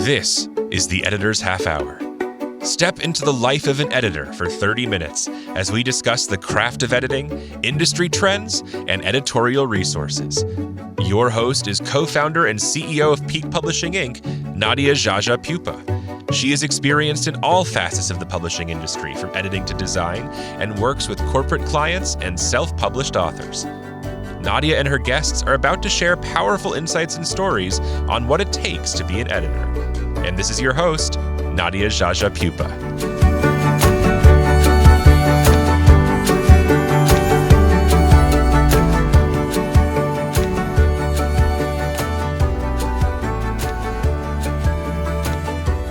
This is the Editor's Half Hour. Step into the life of an editor for 30 minutes as we discuss the craft of editing, industry trends, and editorial resources. Your host is co-founder and CEO of Peak Publishing Inc., Nadia Jaja Pupa. She is experienced in all facets of the publishing industry, from editing to design, and works with corporate clients and self-published authors. Nadia and her guests are about to share powerful insights and stories on what it takes to be an editor. And this is your host, Nadia Jaja Pupa.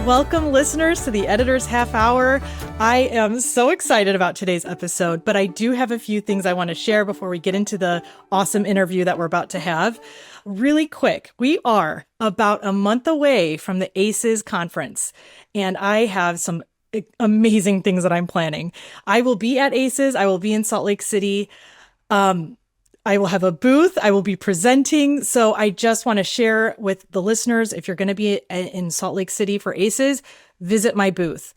Welcome, listeners, to the Editor's Half Hour. I am so excited about today's episode, but I do have a few things I want to share before we get into the awesome interview that we're about to have. Really quick, we are about a month away from the ACES conference, and I have some amazing things that I'm planning. I will be at ACES. I will be in Salt Lake City. I will have a booth. I will be presenting. So I just want to share with the listeners, if you're going to be in Salt Lake City for ACES, visit my booth.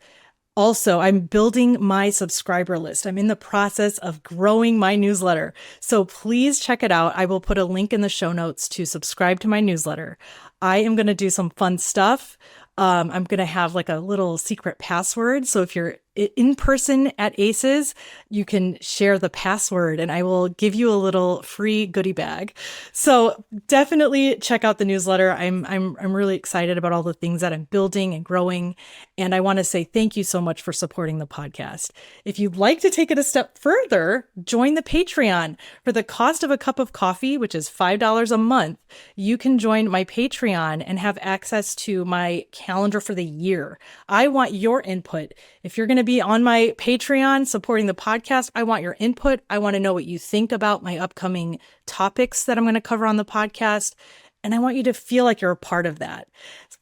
Also, I'm building my subscriber list. I'm in the process of growing my newsletter. So please check it out. I will put a link in the show notes to subscribe to my newsletter. I am going to do some fun stuff. I'm going to have like a little secret password. So if you're in person at ACES, you can share the password and I will give you a little free goodie bag. So definitely check out the newsletter. I'm really excited about all the things that I'm building and growing. And I want to say thank you so much for supporting the podcast. If you'd like to take it a step further, join the Patreon. For the cost of a cup of coffee, which is $5 a month, you can join my Patreon and have access to my calendar for the year. I want your input. If you're going to be on my Patreon supporting the podcast, I want your input. I want to know what you think about my upcoming topics that I'm going to cover on the podcast. And I want you to feel like you're a part of that.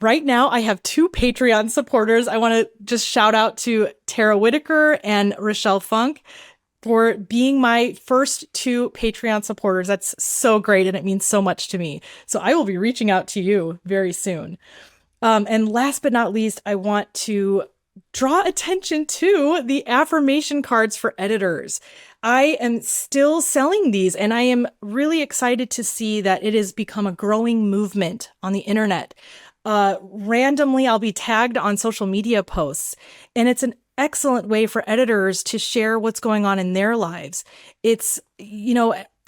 Right now, I have two Patreon supporters. I want to just shout out to Tara Whitaker and Rochelle Funk for being my first two Patreon supporters. That's so great. And it means so much to me. So I will be reaching out to you very soon. And last but not least, I want to draw attention to the affirmation cards for editors. I am still selling these, and I am really excited to see that it has become a growing movement on the internet. Randomly, I'll be tagged on social media posts, and it's an excellent way for editors to share what's going on in their lives. It's,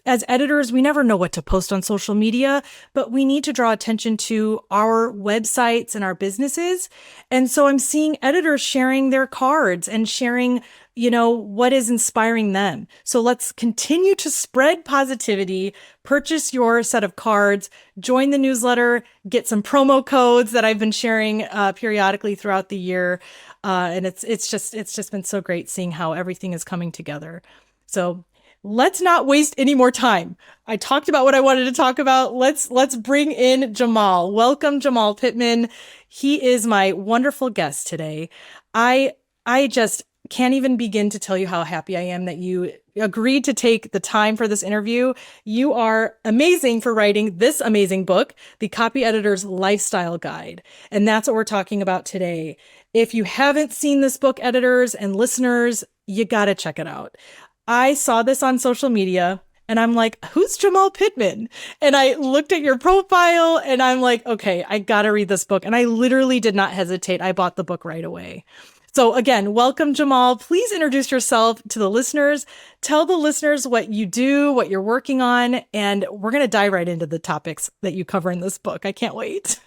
as editors, we never know what to post on social media, but we need to draw attention to our websites and our businesses. And so I'm seeing editors sharing their cards and sharing, what is inspiring them. So let's continue to spread positivity, purchase your set of cards, join the newsletter, get some promo codes that I've been sharing periodically throughout the year. And it's just been so great seeing how everything is coming together. So let's not waste any more time. I talked about what I wanted to talk about. Let's bring in Jamal. Welcome, Jamal Pittman. He is my wonderful guest today. I just can't even begin to tell you how happy I am that you agreed to take the time for this interview. You are amazing for writing this amazing book, The Copy Editor's Lifestyle Guide. And that's what we're talking about today. If you haven't seen this book, editors and listeners, you got to check it out. I saw this on social media and I'm like, who's Jamal Pittman? And I looked at your profile and I'm like, okay, I got to read this book. And I literally did not hesitate. I bought the book right away. So again, welcome, Jamal. Please introduce yourself to the listeners. Tell the listeners what you do, what you're working on, and we're going to dive right into the topics that you cover in this book. I can't wait.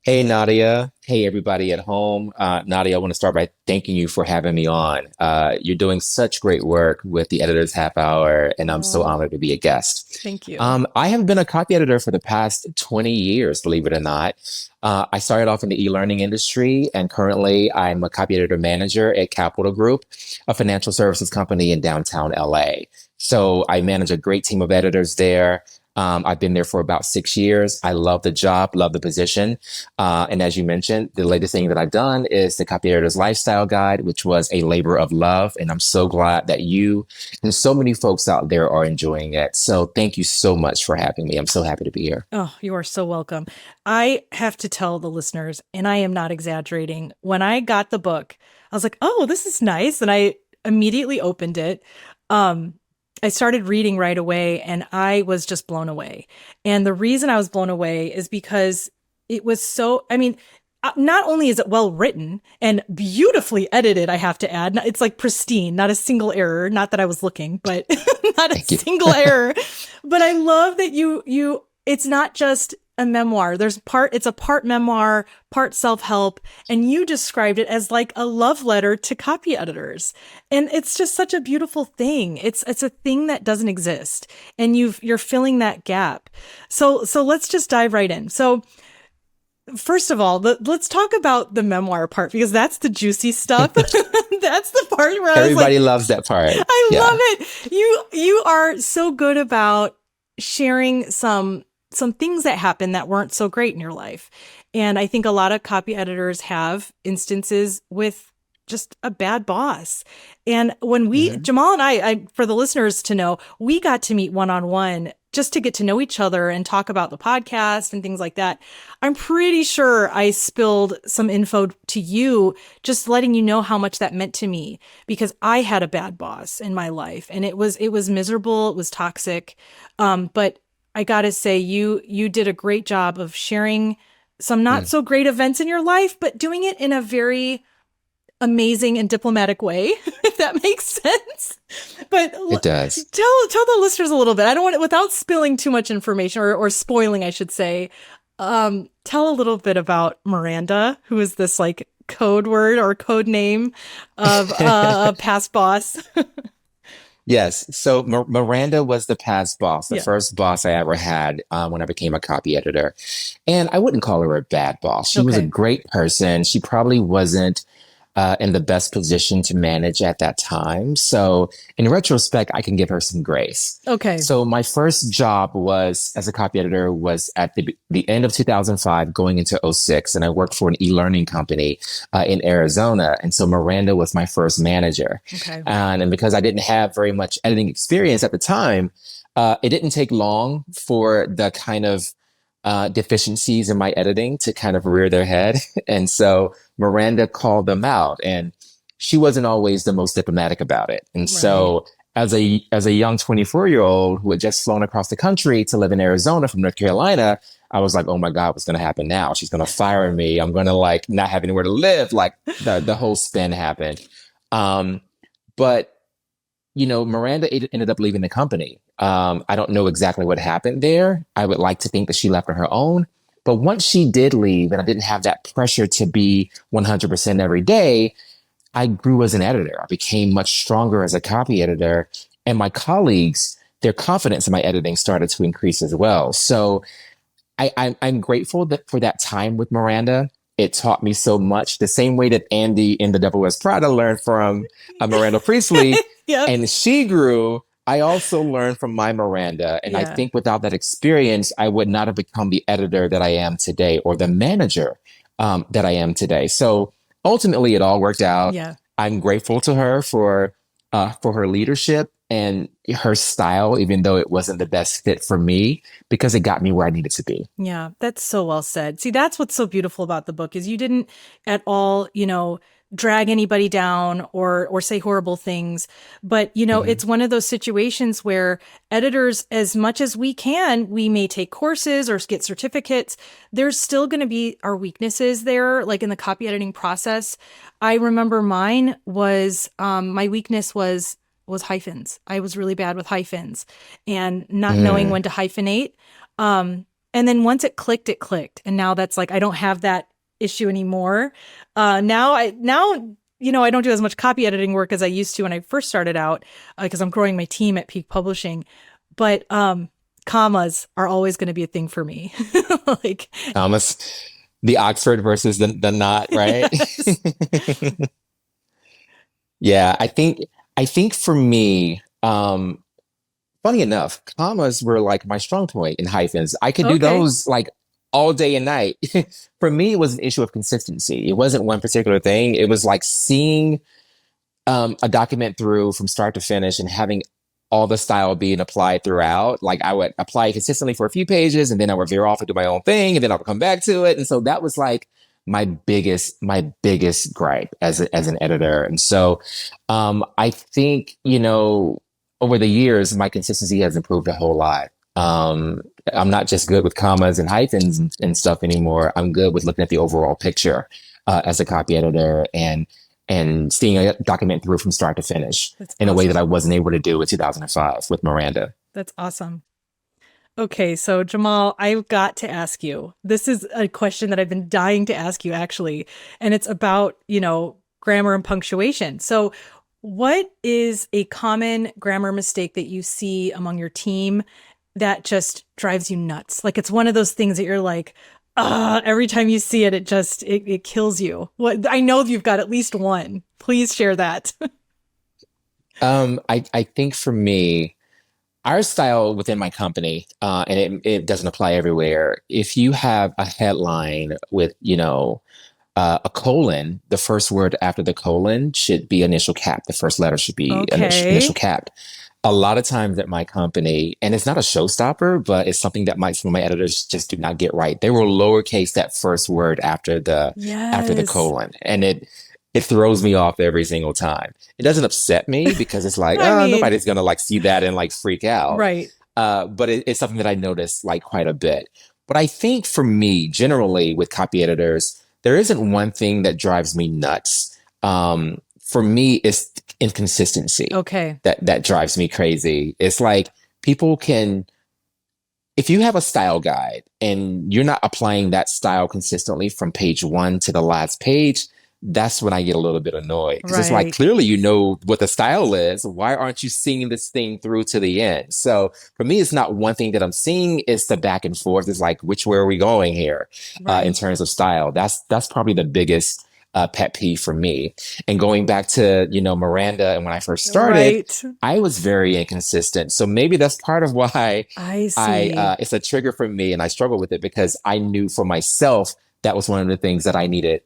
Hey, Nadia. Hey, everybody at home. Nadia, I want to start by thanking you for having me on. You're doing such great work with the Editor's Half Hour, and I'm so honored to be a guest. Thank you. I have been a copy editor for the past 20 years, believe it or not. I started off in the e-learning industry, and currently I'm a copy editor manager at Capital Group, a financial services company in downtown LA. So I manage a great team of editors there. I've been there for about 6 years. I love the job, love the position. And as you mentioned, the latest thing that I've done is the Copy Editor's Lifestyle Guide, which was a labor of love. And I'm so glad that you and so many folks out there are enjoying it. So thank you so much for having me. I'm so happy to be here. Oh, you are so welcome. I have to tell the listeners, and I am not exaggerating, when I got the book, I was like, oh, this is nice. And I immediately opened it. I started reading right away and I was just blown away. And the reason I was blown away is because it was so, I mean, not only is it well written and beautifully edited, I have to add, it's like pristine, not a single error. Not that I was looking, but not a Thank you. single error. But I love that it's not just a memoir. It's a part memoir, part self-help. And you described it as like a love letter to copy editors. And it's just such a beautiful thing. It's a thing that doesn't exist. And you're filling that gap. So let's just dive right in. So first of all, let's talk about the memoir part, because that's the juicy stuff. That's the part where Everybody loves that part. I Yeah. love it. You are so good about sharing some things that happened that weren't so great in your life. And I think a lot of copy editors have instances with just a bad boss. And when Jamal and I, for the listeners to know, we got to meet one-on-one just to get to know each other and talk about the podcast and things like that. I'm pretty sure I spilled some info to you, just letting you know how much that meant to me, because I had a bad boss in my life and it was miserable. It was toxic. But I got to say, you did a great job of sharing some not so great events in your life, but doing it in a very amazing and diplomatic way, if that makes sense. But It does. tell the listeners a little bit. I don't want it without spilling too much information or spoiling, I should say. Tell a little bit about Miranda, who is this like code word or code name of a past boss. Yes. So Miranda was the past boss, the Yeah. first boss I ever had when I became a copy editor. And I wouldn't call her a bad boss. She was a Okay. great person. She probably wasn't in the best position to manage at that time. So in retrospect, I can give her some grace. Okay. So my first job was as a copy editor was at the end of 2005 going into '06, and I worked for an e-learning company in Arizona. And so Miranda was my first manager. Okay. And because I didn't have very much editing experience at the time, it didn't take long for the kind of deficiencies in my editing to kind of rear their head. And so Miranda called them out, and she wasn't always the most diplomatic about it. And so as a young 24-year-old who had just flown across the country to live in Arizona from North Carolina, I was like, oh my God, what's going to happen now? She's going to fire me. I'm going to like not have anywhere to live. Like the whole spin happened. But you know, Miranda ended up leaving the company. I don't know exactly what happened there. I would like to think that she left on her own. But once she did leave and I didn't have that pressure to be 100% every day, I grew as an editor. I became much stronger as a copy editor. And my colleagues, their confidence in my editing started to increase as well. So I'm grateful for that time with Miranda. It taught me so much, the same way that Andy in The Devil Wears Prada learned from Miranda Priestley. Yep. And she grew. I also learned from my Miranda. And I Yeah. think without that experience, I would not have become the editor that I am today or the manager that I am today. So ultimately, it all worked out. Yeah. I'm grateful to her for her leadership and her style, even though it wasn't the best fit for me, because it got me where I needed to be. Yeah, that's so well said. See, that's what's so beautiful about the book is you didn't at all, drag anybody down or say horrible things. But, it's one of those situations where editors, as much as we can, we may take courses or get certificates. There's still going to be our weaknesses there, like in the copy editing process. I remember mine was, my weakness was hyphens. I was really bad with hyphens and not knowing when to hyphenate. And then once it clicked. And now that's like, I don't have that issue anymore. Now I don't do as much copy editing work as I used to when I first started out, because I'm growing my team at Peak Publishing. But commas are always going to be a thing for me. Like Almost the Oxford versus the not, right? Yes. Yeah, I think for me, funny enough, commas were like my strong point in hyphens. I could do Okay. those like all day and night. For me, it was an issue of consistency. It wasn't one particular thing. It was like seeing a document through from start to finish and having all the style being applied throughout. Like I would apply it consistently for a few pages and then I would veer off and do my own thing and then I would come back to it. And so that was like my biggest gripe as an editor. And so I think, over the years, my consistency has improved a whole lot. I'm not just good with commas and hyphens and stuff anymore. I'm good with looking at the overall picture as a copy editor and seeing a document through from start to finish That's in a way that I awesome. wasn't able to do in 2005 with Miranda. That's awesome. Okay, so Jamal, I've got to ask you. This is a question that I've been dying to ask you, actually, and it's about, grammar and punctuation. So, what is a common grammar mistake that you see among your team that just drives you nuts? Like it's one of those things that you're like, every time you see it, it kills you. What I know you've got at least one. Please share that. I think for me, our style within my company, and it doesn't apply everywhere. If you have a headline with, a colon, the first word after the colon should be initial cap. The first letter should be initial Okay. cap. A lot of times at my company, and it's not a showstopper, but it's something that some of my editors just do not get right. They will lowercase that first word after the Yes. colon, and it throws me off every single time. It doesn't upset me because it's like, I mean, nobody's gonna like see that and like freak out. right. But it's something that I notice like quite a bit. But I think for me, generally with copy editors, there isn't one thing that drives me nuts. For me, it's inconsistency Okay. that drives me crazy. It's like people can, if you have a style guide and you're not applying that style consistently from page one to the last page, that's when I get a little bit annoyed because it's like Right. clearly you know what the style is. Why aren't you seeing this thing through to the end? So for me, it's not one thing that I'm seeing. It's the back and forth. It's like which way are we going here in Right. terms of style? That's probably the biggest pet peeve for me. And going back to Miranda and when I first started, Right. I was very inconsistent. So maybe that's part of why I I see. it's a trigger for me and I struggle with it because I knew for myself that was one of the things that I needed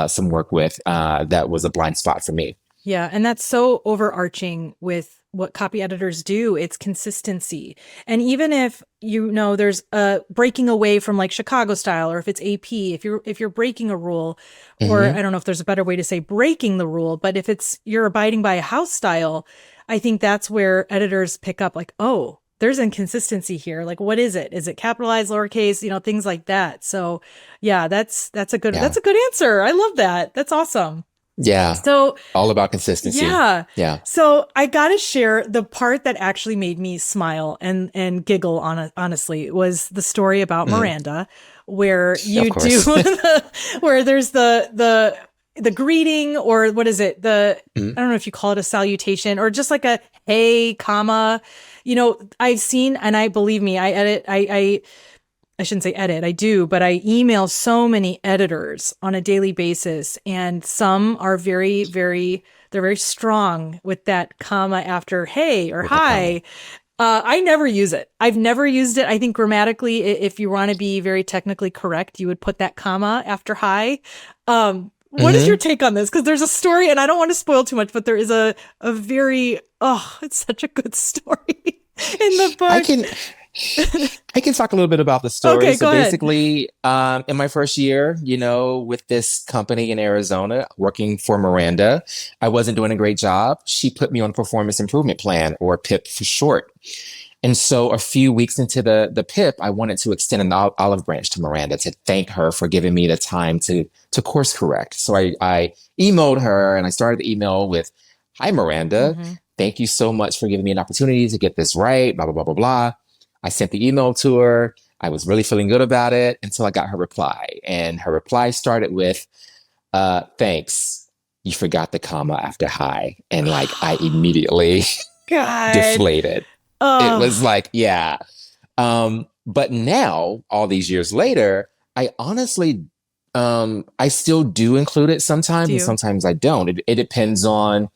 some work with. That was a blind spot for me. Yeah, and that's so overarching with what copy editors do. It's consistency. And even if there's a breaking away from like Chicago style or if it's AP, if you're breaking a rule, or Hmm. I don't know if there's a better way to say breaking the rule, but if it's you're abiding by a house style, I think that's where editors pick up like, "Oh, there's inconsistency here. Like what is it? Is it capitalized, lowercase, things like that." So, yeah, that's a good Yeah. answer. I love that. That's awesome. Yeah. So, All about consistency. yeah. Yeah. So I gotta share the part that actually made me smile and giggle honestly was the story about Mm, Miranda, where of you do course. where there's the greeting or what is it? Mm, I don't know if you call it a salutation or just like a hey, comma. I've seen and I believe me, I edit I shouldn't say edit, I do, but I email so many editors on a daily basis, and some are very, very, they're very strong with that comma after hey or with the comma. hi. I never use it. I've never used it. I think grammatically, if you want to be very technically correct, you would put that comma after hi. What is your Hmm. take on this? Because there's a story, and I don't want to spoil too much, but there is a very, it's such a good story in the I book. can I can talk a little bit about the story. Okay, So go ahead. basically, in my first year, with this company in Arizona, working for Miranda, I wasn't doing a great job. She put me on a performance improvement plan, or PIP for short. And so a few weeks into the PIP, I wanted to extend an olive branch to Miranda to thank her for giving me the time to course correct. So I emailed her and I started the email with, "Hi, Miranda. Hmm. Thank you so much for giving me an opportunity to get this right, blah, blah, blah, blah, blah." I sent the email to her. I was really feeling good about it until I got her reply. And her reply started with, "Thanks. You forgot the comma after hi." And like I immediately God. deflated. It was Oh, like, yeah. But now, all these years later, I honestly, I still do include it sometimes, do and you? sometimes I don't. It depends on,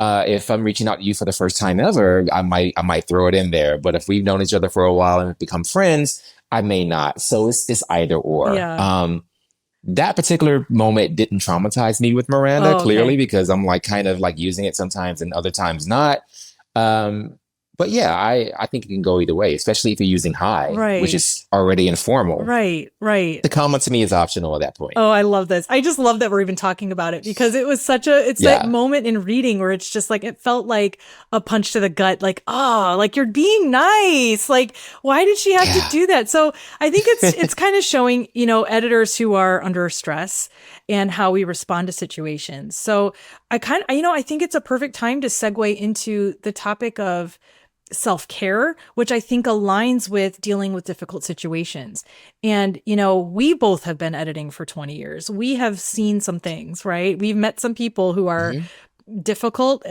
If I'm reaching out to you for the first time ever, I might throw it in there. But if we've known each other for a while and become friends, I may not. So it's either or. Yeah. That particular moment didn't traumatize me with Miranda, Oh, clearly, okay. because I'm like kind of like using it sometimes and other times not. Um, but yeah, I think it can go either way, especially if you're using hi, which Right. is already informal. Right. Right. The comment to me is optional at that point. Oh, I love this. I just love that we're even talking about it because it was it's that Yeah. moment in reading where it's just like, it felt like a punch to the gut. Like, oh, like you're being nice. Like, why did she have to Yeah. do that? So I think it's kind of showing, editors who are under stress and how we respond to situations. So I think it's a perfect time to segue into the topic of self-care, which I think aligns with dealing with difficult situations. And, we both have been editing for 20 years. We have seen some things, right? We've met some people who are Mhm. difficult,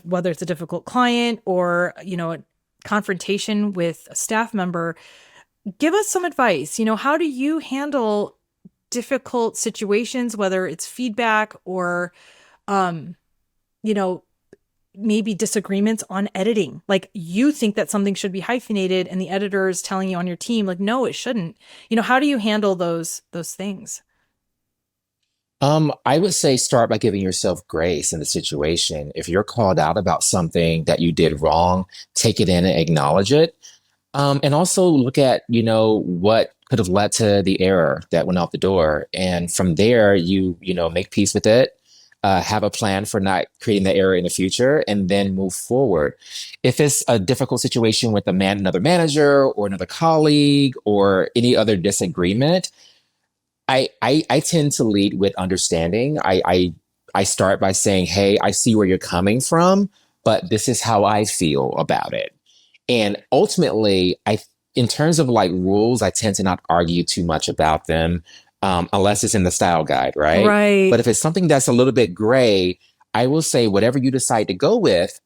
whether it's a difficult client or, a confrontation with a staff member. Give us some advice. How do you handle difficult situations, whether it's feedback or, um, you know, maybe disagreements on editing. Like you think that something should be hyphenated and the editor is telling you on your team, like, no, it shouldn't. How do you handle those things? I would say start by giving yourself grace in the situation. If you're called out about something that you did wrong, take it in and acknowledge it. And also look at, what could have led to the error that went out the door. And from there, make peace with it, have a plan for not creating the error in the future, and then move forward. If it's a difficult situation with another manager or another colleague or any other disagreement, I tend to lead with understanding. I start by saying, "Hey, I see where you're coming from, but this is how I feel about it." And ultimately, in terms of like rules, I tend to not argue too much about them, unless it's in the style guide, right? Right. But if it's something that's a little bit gray, I will say whatever you decide to go with,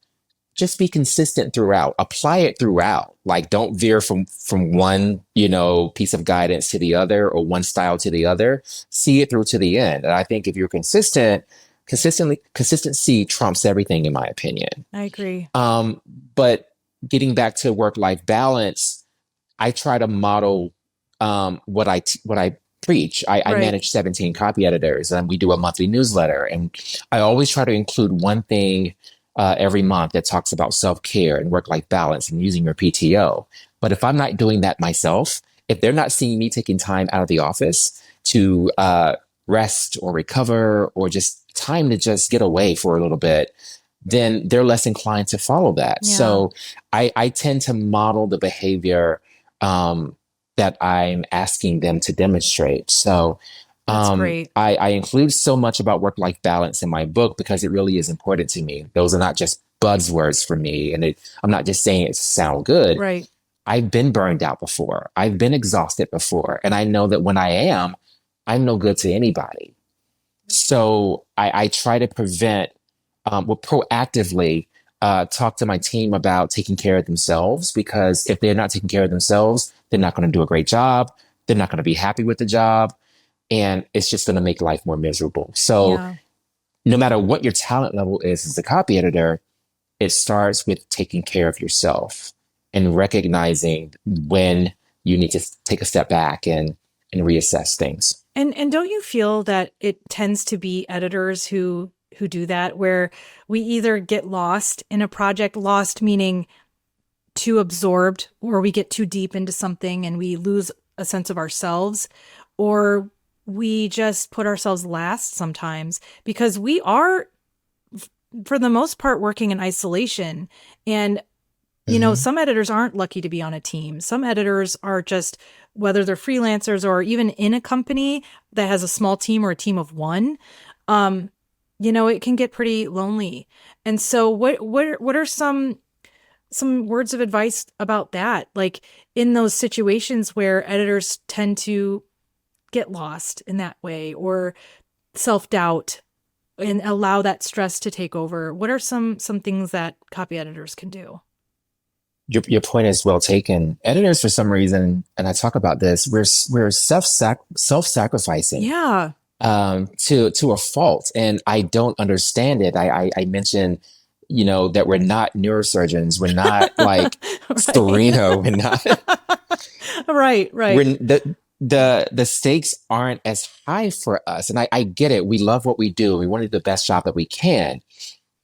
just be consistent throughout. Apply it throughout. Like don't veer from one, piece of guidance to the other or one style to the other. See it through to the end. And I think if you're consistency trumps everything, in my opinion. I agree. But getting back to work-life balance, I try to model what I preach. I Right. manage 17 copy editors, and we do a monthly newsletter. And I always try to include one thing every month that talks about self-care and work-life balance and using your PTO. But if I'm not doing that myself, if they're not seeing me taking time out of the office to rest or recover or just time to just get away for a little bit, then they're less inclined to follow that. Yeah. So I tend to model the behavior that I'm asking them to demonstrate. So That's great. I include so much about work-life balance in my book because it really is important to me. Those are not just buzzwords for me. And I'm not just saying it to sound good. Right. I've been burned out before. I've been exhausted before. And I know that when I'm no good to anybody. So I try to proactively talk to my team about taking care of themselves, because if they're not taking care of themselves, they're not going to do a great job. They're not going to be happy with the job. And it's just going to make life more miserable. So Yeah. no matter what your talent level is as a copy editor, it starts with taking care of yourself and recognizing when you need to take a step back and reassess things. And don't you feel that it tends to be editors who do that, where we either get lost in a project, lost meaning too absorbed, or we get too deep into something and we lose a sense of ourselves, or we just put ourselves last sometimes because we are, for the most part, working in isolation. And Mhm. some editors aren't lucky to be on a team. Some editors are just, whether they're freelancers or even in a company that has a small team or a team of one, it can get pretty lonely. And so what are some words of advice about that? Like in those situations where editors tend to get lost in that way or self-doubt and allow that stress to take over. What are some things that copy editors can do? Your point is well taken. Editors, for some reason, and I talk about this, we're self-sacrificing Yeah. to a fault, and I don't understand it. I mentioned, that we're not neurosurgeons, we're not like Right. Serena, we're not Right, we're right. the stakes aren't as high for us. And I get it. We love what we do. We want to do the best job that we can.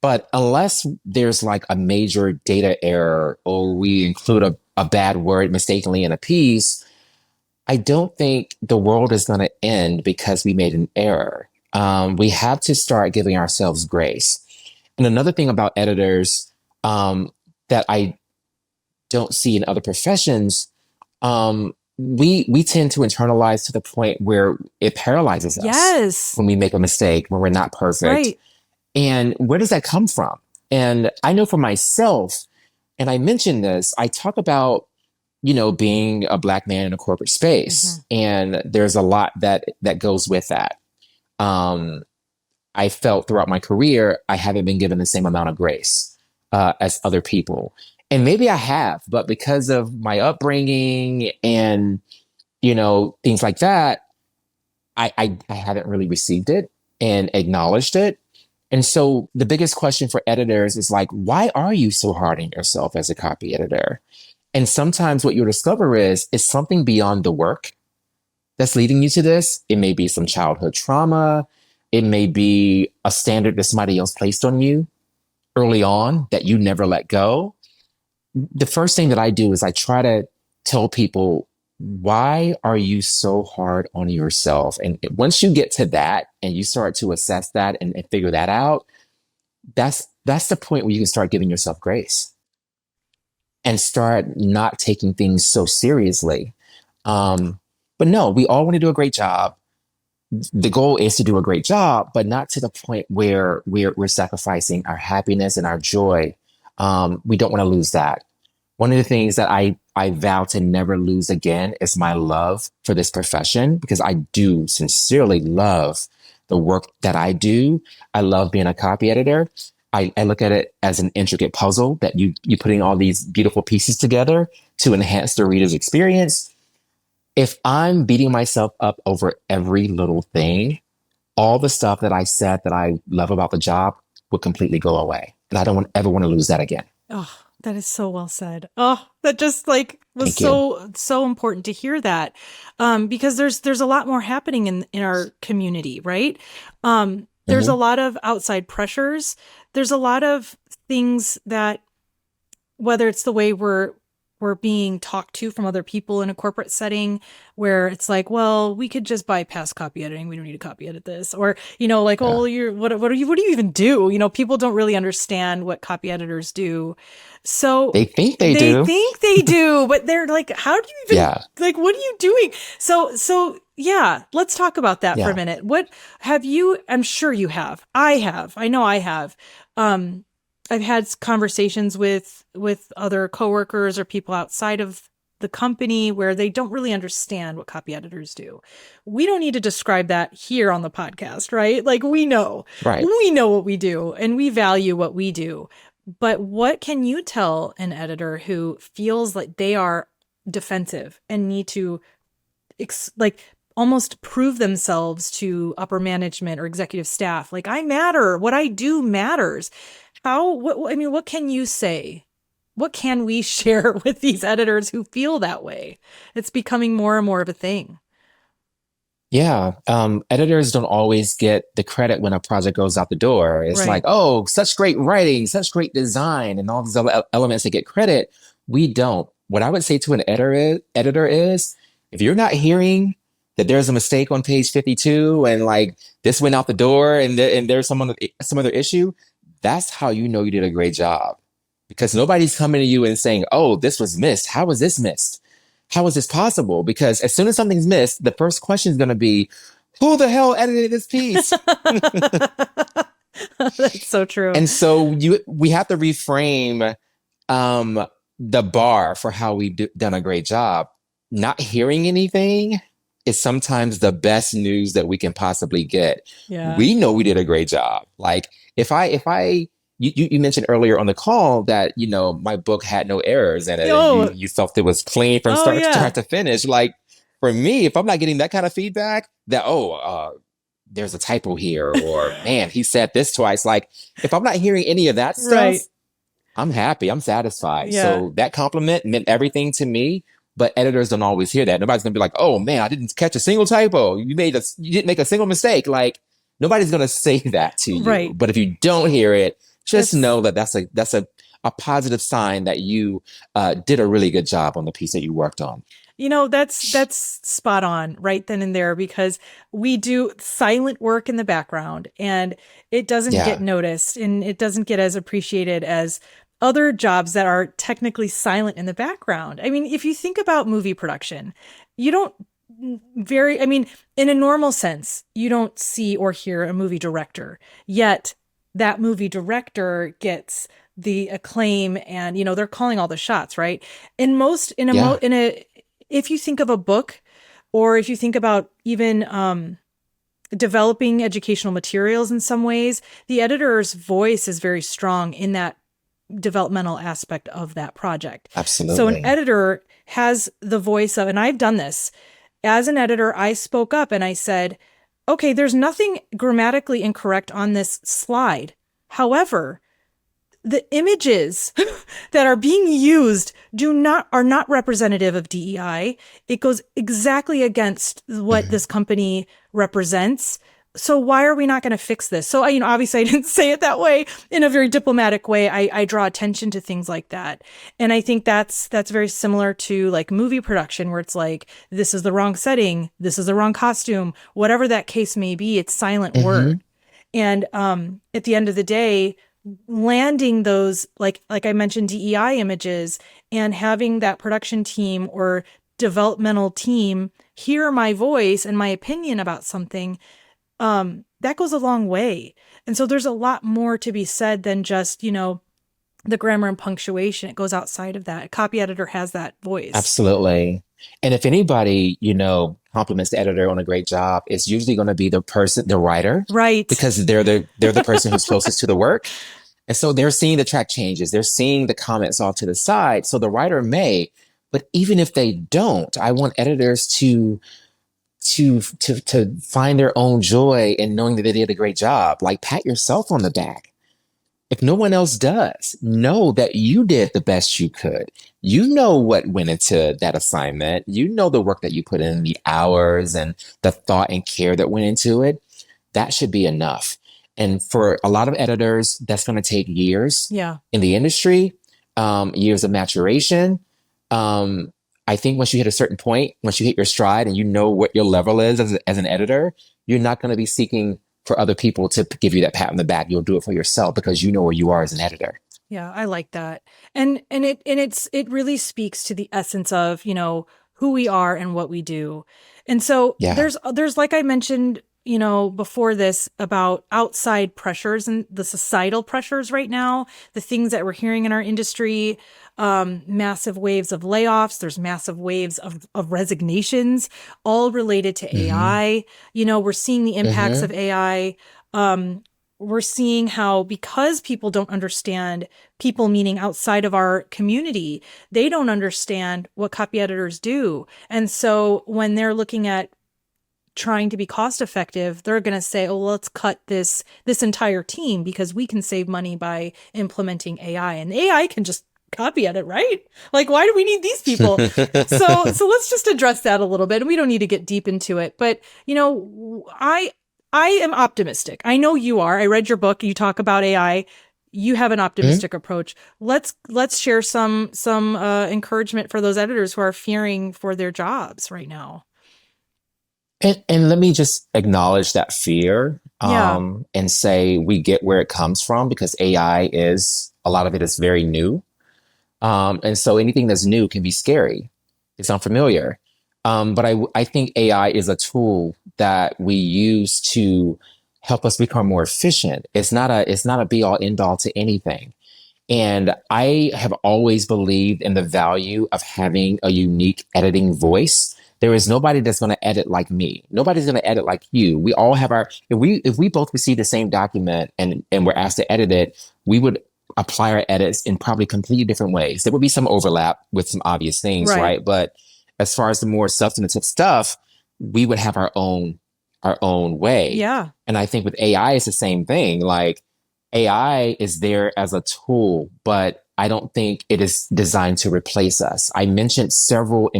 But unless there's like a major data error or we include a bad word mistakenly in a piece, I don't think the world is going to end because we made an error. We have to start giving ourselves grace. And another thing about editors that I don't see in other professions, we tend to internalize to the point where it paralyzes us Yes. when we make a mistake, when we're not perfect. Right. And where does that come from? And I know for myself, and I mentioned this, I talk about, being a Black man in a corporate space. And there's a lot that goes with that. I felt throughout my career, I haven't been given the same amount of grace as other people. And maybe I have, but because of my upbringing and, things like that, I haven't really received it and acknowledged it. And so the biggest question for editors is like, why are you so hard on yourself as a copy editor? And sometimes what you'll discover is something beyond the work that's leading you to this. It may be some childhood trauma. It may be a standard that somebody else placed on you early on that you never let go. The first thing that I do is I try to tell people, why are you so hard on yourself? And once you get to that and you start to assess that and figure that out, that's the point where you can start giving yourself grace and start not taking things so seriously. But no, we all want to do a great job. The goal is to do a great job, but not to the point where we're sacrificing our happiness and our joy. We don't want to lose that. One of the things that I vow to never lose again is my love for this profession, because I do sincerely love the work that I do. I love being a copy editor. I look at it as an intricate puzzle that you putting all these beautiful pieces together to enhance the reader's experience. If I'm beating myself up over every little thing, all the stuff that I said that I love about the job would completely go away. And I don't ever want to lose that again. Oh, that is so well said. Oh, that just like was Thank you. so important to hear that. Because there's a lot more happening in our community, right? There's a Mhm. lot of outside pressures. There's a lot of things that, whether it's the way we're being talked to from other people in a corporate setting, where it's like, well, we could just bypass copy editing. We don't need to copy edit this. Or, like, Yeah. oh, what do you even do? People don't really understand what copy editors do. So They think they they do. think they do, but they're like, how do you even, Yeah. like, what are you doing? So yeah, let's talk about that for a Yeah. minute. What have you, I'm sure you have. I know I have. I've had conversations with other coworkers or people outside of the company where they don't really understand what copy editors do. We don't need to describe that here on the podcast, right? Like, we know Right. what we do and we value what we do. But what can you tell an editor who feels like they are defensive and need to like almost prove themselves to upper management or executive staff? Like, I matter. What I do matters. What can you say? What can we share with these editors who feel that way? It's becoming more and more of a thing. Yeah. Editors don't always get the credit when a project goes out the door. It's Right. like, oh, such great writing, such great design, and all these other elements that get credit. We don't. What I would say to an editor is, if you're not hearing that there's a mistake on page 52 and like this went out the door and there's some other issue, that's how you know you did a great job. Because nobody's coming to you and saying, oh, this was missed. How was this missed? How is this possible? Because as soon as something's missed, the first question is going to be, who the hell edited this piece? That's so true. And so we have to reframe the bar for how we've done a great job. Not hearing anything is sometimes the best news that we can possibly get. Yeah. We know we did a great job. Like you mentioned earlier on the call that, my book had no errors in it. Oh. And you felt it was clean from Oh, yeah. start to finish. Like, for me, if I'm not getting that kind of feedback, that, there's a typo here, or man, he said this twice. Like, if I'm not hearing any of that stuff, Right. I'm happy. I'm satisfied. Yeah. So that compliment meant everything to me. But editors don't always hear that. Nobody's gonna be like, "Oh man, I didn't catch a single typo. You didn't make a single mistake." Like, nobody's gonna say that to you. Right. But if you don't hear it, just That's- know that that's a positive sign that you did a really good job on the piece that you worked on. That's spot on right then and there, because we do silent work in the background and it doesn't Yeah. get noticed and it doesn't get as appreciated as other jobs that are technically silent in the background. I mean, if you think about movie production, you don't in a normal sense, you don't see or hear a movie director, yet that movie director gets the acclaim and, they're calling all the shots, right? If you think of a book, or if you think about even developing educational materials in some ways, the editor's voice is very strong in that developmental aspect of that project. Absolutely. So an editor has the voice of, and I've done this, as an editor, I spoke up and I said, okay, there's nothing grammatically incorrect on this slide. However, the images that are being used are not representative of DEI. It goes exactly against what this company represents. So why are we not going to fix this? So, obviously I didn't say it that way. In a very diplomatic way, I draw attention to things like that. And I think that's very similar to like movie production, where it's like, this is the wrong setting, this is the wrong costume, whatever that case may be, it's silent work. And at the end of the day, landing those, like I mentioned, DEI images, and having that production team or developmental team hear my voice and my opinion about something, that goes a long way. And so there's a lot more to be said than just, the grammar and punctuation. It goes outside of that. A copy editor has that voice. Absolutely. And if anybody, compliments the editor on a great job, it's usually going to be the writer, Right. because they're the person who's closest to the work. And so they're seeing the track changes. They're seeing the comments off to the side. So the writer may, but even if they don't, I want editors to find their own joy in knowing that they did a great job. Like, pat yourself on the back. If no one else does, know that you did the best you could. You know what went into that assignment. You know the work that you put in, the hours and the thought and care that went into it. That should be enough. And for a lot of editors, that's going to take years in the industry, years of maturation. I think once you hit a certain point, once you hit your stride and you know what your level is as an editor, you're not going to be seeking for other people to give you that pat on the back. You'll do it for yourself because you know where you are as an editor. Yeah, I like that. And it really speaks to the essence of, who we are and what we do. And so there's like I mentioned, before this, about outside pressures and the societal pressures right now, the things that we're hearing in our industry, massive waves of layoffs, there's massive waves of resignations, all related to AI. We're seeing the impacts of AI. We're seeing how, because people don't understand, people meaning outside of our community, they don't understand what copy editors do. And so when they're looking at trying to be cost effective, they're going to say, oh, let's cut this entire team because we can save money by implementing AI, and AI can just copy edit, right? Like, why do we need these people? So let's just address that a little bit. And we don't need to get deep into it, but I am optimistic. I know you are. I read your book. You talk about AI. You have an optimistic approach. Let's share some encouragement for those editors who are fearing for their jobs right now. And let me just acknowledge that fear and say we get where it comes from, because AI a lot of it is very new. And so anything that's new can be scary. It's unfamiliar. But I think AI is a tool that we use to help us become more efficient. It's not a be all end all to anything. And I have always believed in the value of having a unique editing voice. There is nobody that's going to edit like me. Nobody's going to edit like you. We all have if we both receive the same document and we're asked to edit it, we would apply our edits in probably completely different ways. There would be some overlap with some obvious things, right? But as far as the more substantive stuff, we would have our own our own way. Yeah. And I think with AI, it's the same thing. Like AI is there as a tool, but I don't think it is designed to replace us. I mentioned several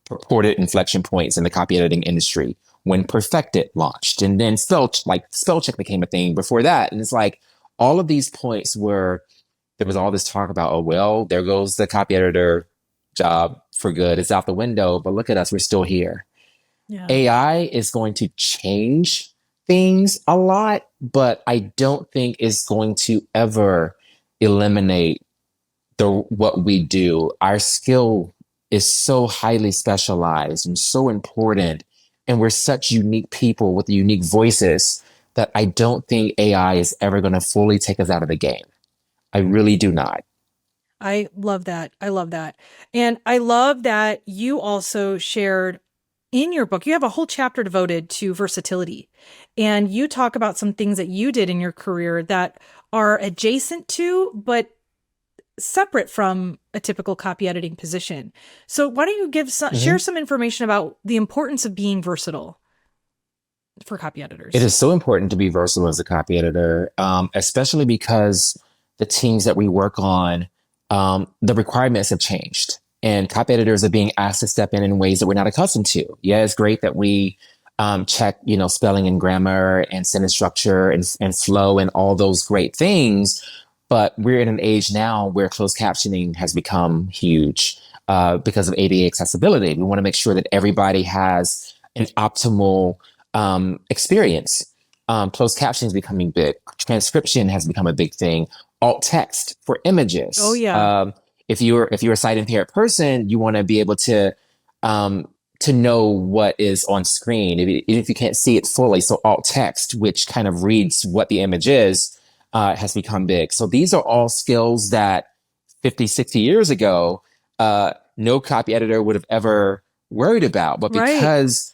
purported inflection points in the copy editing industry when Perfected launched, and then spell check became a thing before that. And it's like all of these points where there was all this talk about, oh well, there goes the copy editor job for good. It's out the window, but look at us, we're still here. Yeah. AI is going to change things a lot, but I don't think it's going to ever eliminate what we do. Our skill is so highly specialized and so important, and we're such unique people with unique voices that I don't think AI is ever going to fully take us out of the game. I really do not. I love that. I love that. And I love that you also shared in your book, you have a whole chapter devoted to versatility. And you talk about some things that you did in your career that are adjacent to, but separate from a typical copy editing position. So why don't you share some information about the importance of being versatile for copy editors? It is so important to be versatile as a copy editor, especially because the teams that we work on, the requirements have changed. And copy editors are being asked to step in ways that we're not accustomed to. Yeah, it's great that we check, spelling and grammar and sentence structure and flow and all those great things. But we're in an age now where closed captioning has become huge because of ADA accessibility. We want to make sure that everybody has an optimal experience. Closed captioning is becoming big. Transcription has become a big thing. Alt text for images. Oh yeah. If you're a sight impaired person, you want to be able to know what is on screen, even if you can't see it fully. So alt text, which kind of reads what the image is, has become big. So these are all skills that 50, 60 years ago, no copy editor would have ever worried about. But because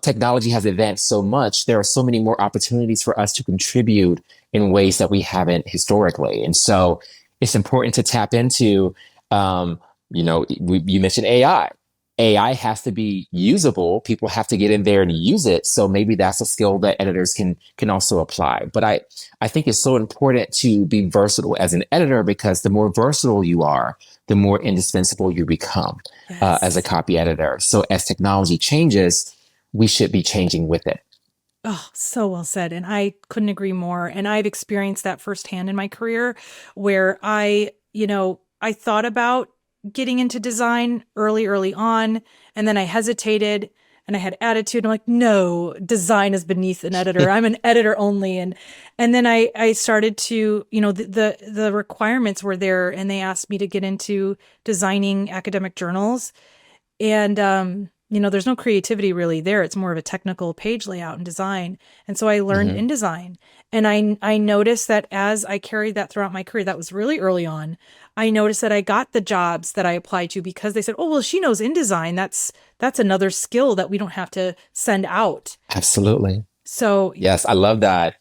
technology has advanced so much, there are so many more opportunities for us to contribute in ways that we haven't historically. And so it's important to tap into, you mentioned AI. AI has to be usable. People have to get in there and use it. So maybe that's a skill that editors can also apply. But I think it's so important to be versatile as an editor, because the more versatile you are, the more indispensable you become as a copy editor. So as technology changes, we should be changing with it. Oh, so well said. And I couldn't agree more. And I've experienced that firsthand in my career where I thought about getting into design early on, and then I hesitated and I had attitude. I'm like, no, design is beneath an editor. I'm an editor only. And then I started to, the requirements were there, and they asked me to get into designing academic journals. And there's no creativity really there. It's more of a technical page layout and design. And so I learned InDesign. And I noticed that as I carried that throughout my career, that was really early on, I noticed that I got the jobs that I applied to because they said, oh, well, she knows InDesign. That's another skill that we don't have to send out. Absolutely. So yes, I love that.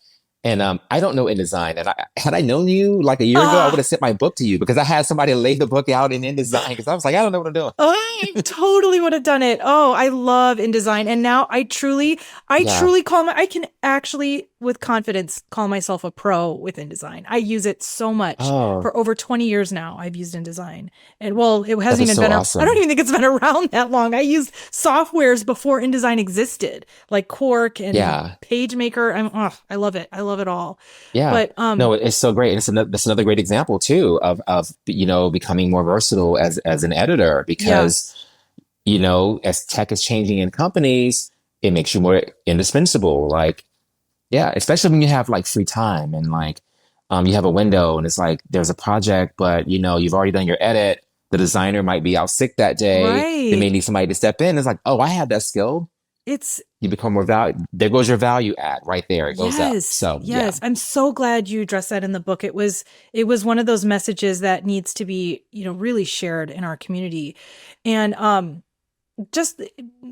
And I don't know InDesign. And had I known you like a year ago, I would have sent my book to you, because I had somebody lay the book out in InDesign, because I was like, I don't know what I'm doing. I totally would have done it. Oh, I love InDesign. And now I truly I can actually with confidence call myself a pro with InDesign. I use it so much for over 20 years now. I've used InDesign. And well, it hasn't even been, awesome. I don't even think it's been around that long. I used softwares before InDesign existed, like Quark and PageMaker. I love it. I love it all. Yeah. But no, it's so great. And that's another great example too of becoming more versatile as an editor, because as tech is changing in companies, it makes you more indispensable. Like, yeah, especially when you have like free time and like you have a window and it's like there's a project, but you've already done your edit. The designer might be out sick that day. Right. They may need somebody to step in. It's like, oh, I have that skill. You become more value. There goes your value add right there. It goes up. So yes, I'm so glad you addressed that in the book. It was one of those messages that needs to be, really shared in our community. And just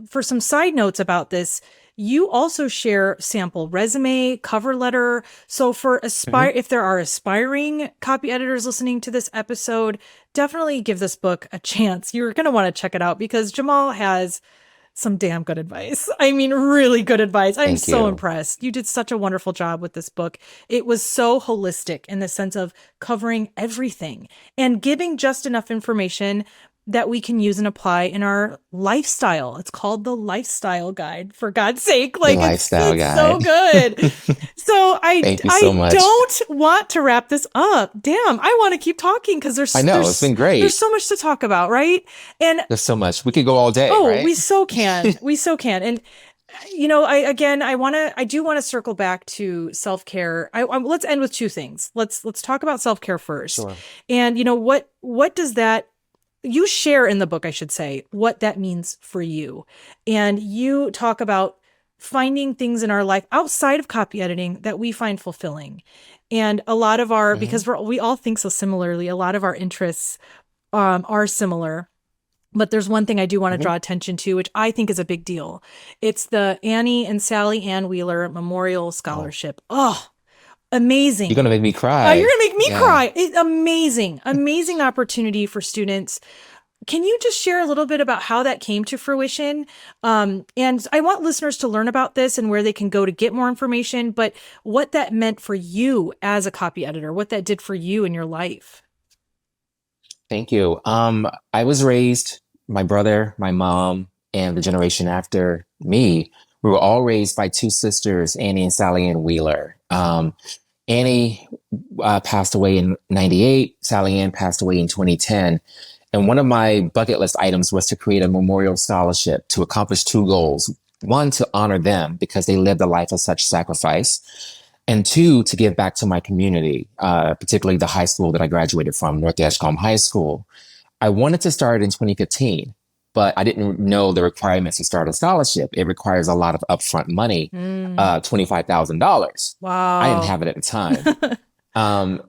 for some side notes about this, you also share sample resume, cover letter. So for if there are aspiring copy editors listening to this episode, definitely give this book a chance. You're going to want to check it out because Jamal has some damn good advice. I mean, really good advice. I'm Thank so you. impressed. You did such a wonderful job with this book. It was so holistic in the sense of covering everything and giving just enough information that we can use and apply in our lifestyle. It's called the Lifestyle Guide, for God's sake. The Like lifestyle it's so guide. good. So Thank you so I much. don't want to wrap this up. Damn, I want to keep talking because I know, it's been great. there's so much to talk about, right? And There's so much. We could go all day, oh, right? we so can. We so can. And I do want to circle back to self-care. Let's end with two things. Let's talk about self-care first. Sure. And what does that you share in the book, I should say, what that means for you. And you talk about finding things in our life outside of copy editing that we find fulfilling. And a lot of our, because we all think so similarly, a lot of our interests are similar. But there's one thing I do want to draw attention to, which I think is a big deal. It's the Annie and Sally Ann Wheeler Memorial Scholarship. Oh, amazing. You're going to make me cry. You're going to make me Yeah. cry. It's amazing. Amazing opportunity for students. Can you just share a little bit about how that came to fruition? And I want listeners to learn about this and where they can go to get more information, but what that meant for you as a copy editor, what that did for you in your life. Thank you. I was raised, my brother, my mom, and the generation after me, we were all raised by two sisters, Annie and Sally Ann Wheeler. Annie passed away in 98. Sally Ann passed away in 2010. And one of my bucket list items was to create a memorial scholarship to accomplish two goals. One, to honor them because they lived a life of such sacrifice. And two, to give back to my community, particularly the high school that I graduated from, North Edgecombe High School. I wanted to start in 2015, but I didn't know the requirements to start a scholarship. It requires a lot of upfront money, $25,000. Wow. I didn't have it at the time.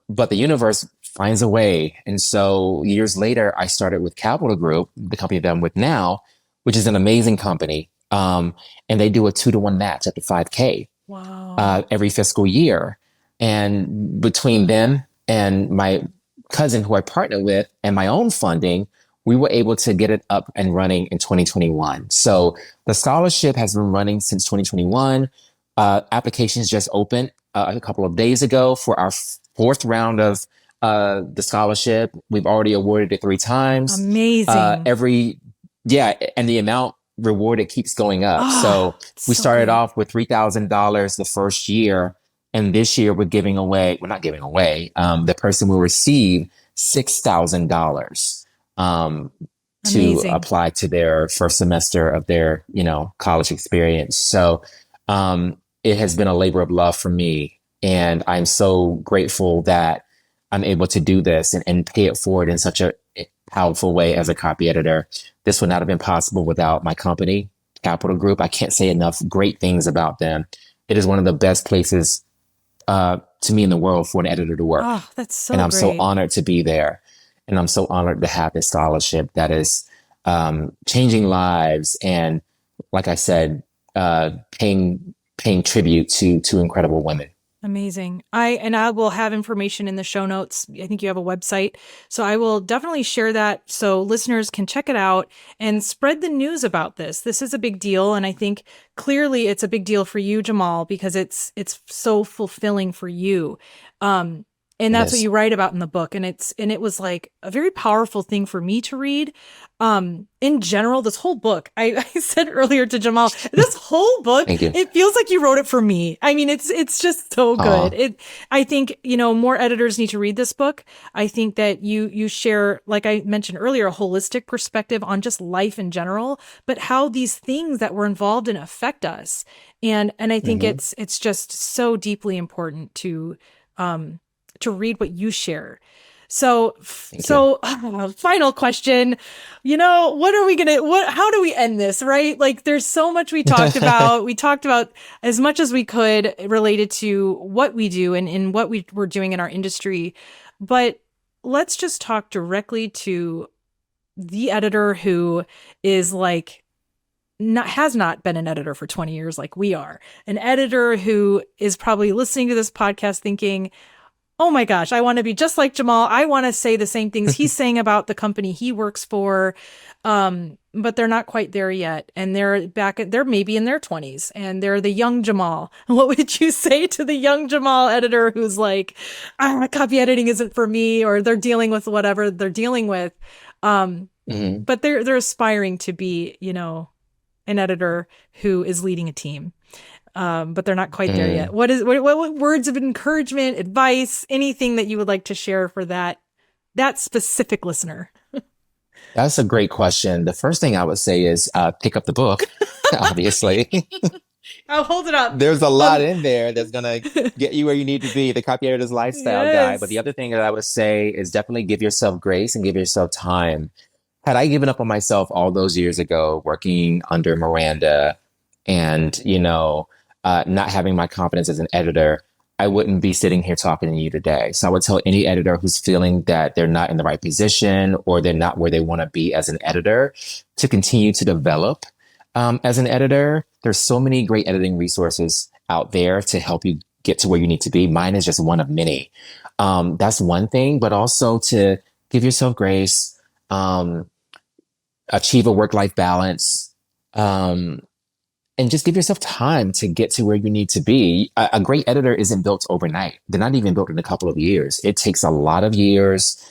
But the universe finds a way. And so years later, I started with Capital Group, the company that I'm with now, which is an amazing company. And they do a 2-to-1 match up to 5K. Wow. Every fiscal year. And between them and my cousin who I partner with and my own funding, we were able to get it up and running in 2021. So the scholarship has been running since 2021. Applications just opened a couple of days ago for our fourth round of the scholarship. We've already awarded it 3 times. Amazing. And the amount rewarded keeps going up. So we started off with $3,000 the first year. And this year we're not giving away, the person will receive $6,000 to Amazing. apply to their first semester of their, college experience. So it has been a labor of love for me. And I'm so grateful that I'm able to do this and pay it forward in such a powerful way as a copy editor. This would not have been possible without my company, Capital Group. I can't say enough great things about them. It is one of the best places to me in the world for an editor to work. Oh, that's so and I'm great. so honored to be there. And I'm so honored to have this scholarship that is changing lives. And like I said, paying tribute to incredible women. Amazing. I will have information in the show notes. I think you have a website. So I will definitely share that so listeners can check it out and spread the news about this. This is a big deal. And I think clearly it's a big deal for you, Jamal, because it's so fulfilling for you. And that's what you write about in the book. And it was like a very powerful thing for me to read. In general, this whole book, I said earlier to Jamal, this whole book, it feels like you wrote it for me. I mean, it's just so good. I think, more editors need to read this book. I think that you share, like I mentioned earlier, a holistic perspective on just life in general, but how these things that we're involved in affect us. And I think it's just so deeply important to read what you share. So final question, how do we end this, right? Like there's so much we talked about. We talked about as much as we could related to what we do and what we're doing in our industry. But let's just talk directly to the editor who is has not been an editor for 20 years like we are. An editor who is probably listening to this podcast thinking, oh my gosh, I want to be just like Jamal. I want to say the same things he's saying about the company he works for. But they're not quite there yet. And they're maybe in their 20s and they're the young Jamal. What would you say to the young Jamal editor who's like, copy editing isn't for me, or they're dealing with whatever they're dealing with. But they're aspiring to be, an editor who is leading a team. But they're not quite there yet. What words of encouragement, advice, anything that you would like to share for that specific listener? That's a great question. The first thing I would say is pick up the book, obviously. I'll hold it up. There's a lot in there that's going to get you where you need to be, the Copy Editor's Lifestyle Guide. But the other thing that I would say is definitely give yourself grace and give yourself time. Had I given up on myself all those years ago, working under Miranda and, not having my confidence as an editor, I wouldn't be sitting here talking to you today. So I would tell any editor who's feeling that they're not in the right position or they're not where they want to be as an editor to continue to develop as an editor. There's so many great editing resources out there to help you get to where you need to be. Mine is just one of many. That's one thing, but also to give yourself grace, achieve a work-life balance, and just give yourself time to get to where you need to be. A great editor isn't built overnight. They're not even built in a couple of years. It takes a lot of years.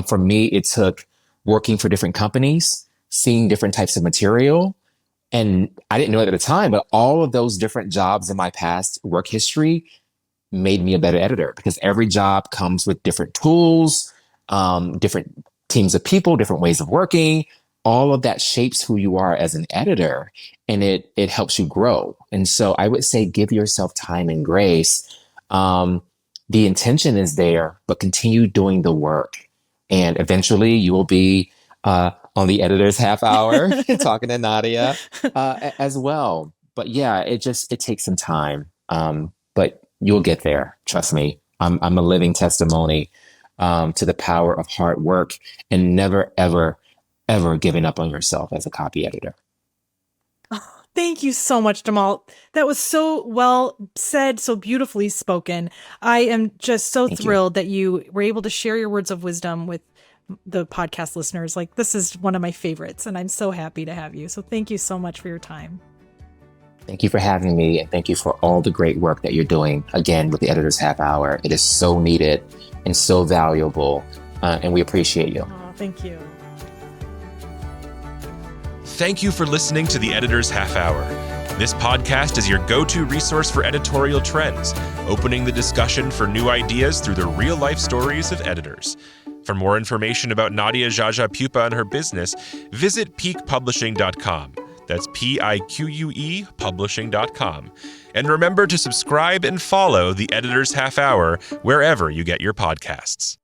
For me, it took working for different companies, seeing different types of material. And I didn't know it at the time, but all of those different jobs in my past work history made me a better editor because every job comes with different tools, different teams of people, different ways of working. All of that shapes who you are as an editor, and it helps you grow. And so I would say give yourself time and grace. The intention is there, but continue doing the work. And eventually you will be on the Editor's Half Hour talking to Nadia as well. But yeah, it takes some time. But you'll get there. Trust me. I'm a living testimony to the power of hard work and never, ever giving up on yourself as a copy editor. Oh, thank you so much, Jamal. That was so well said, so beautifully spoken. I am just so thrilled that you were able to share your words of wisdom with the podcast listeners. Like, this is one of my favorites, and I'm so happy to have you. So thank you so much for your time. Thank you for having me, and thank you for all the great work that you're doing, again, with the Editor's Half Hour. It is so needed and so valuable, and we appreciate you. Oh, thank you. Thank you for listening to the Editor's Half Hour. This podcast is your go-to resource for editorial trends, opening the discussion for new ideas through the real-life stories of editors. For more information about Nadia Jaja Pupa and her business, visit peakpublishing.com. That's PIQUE publishing.com. And remember to subscribe and follow the Editor's Half Hour wherever you get your podcasts.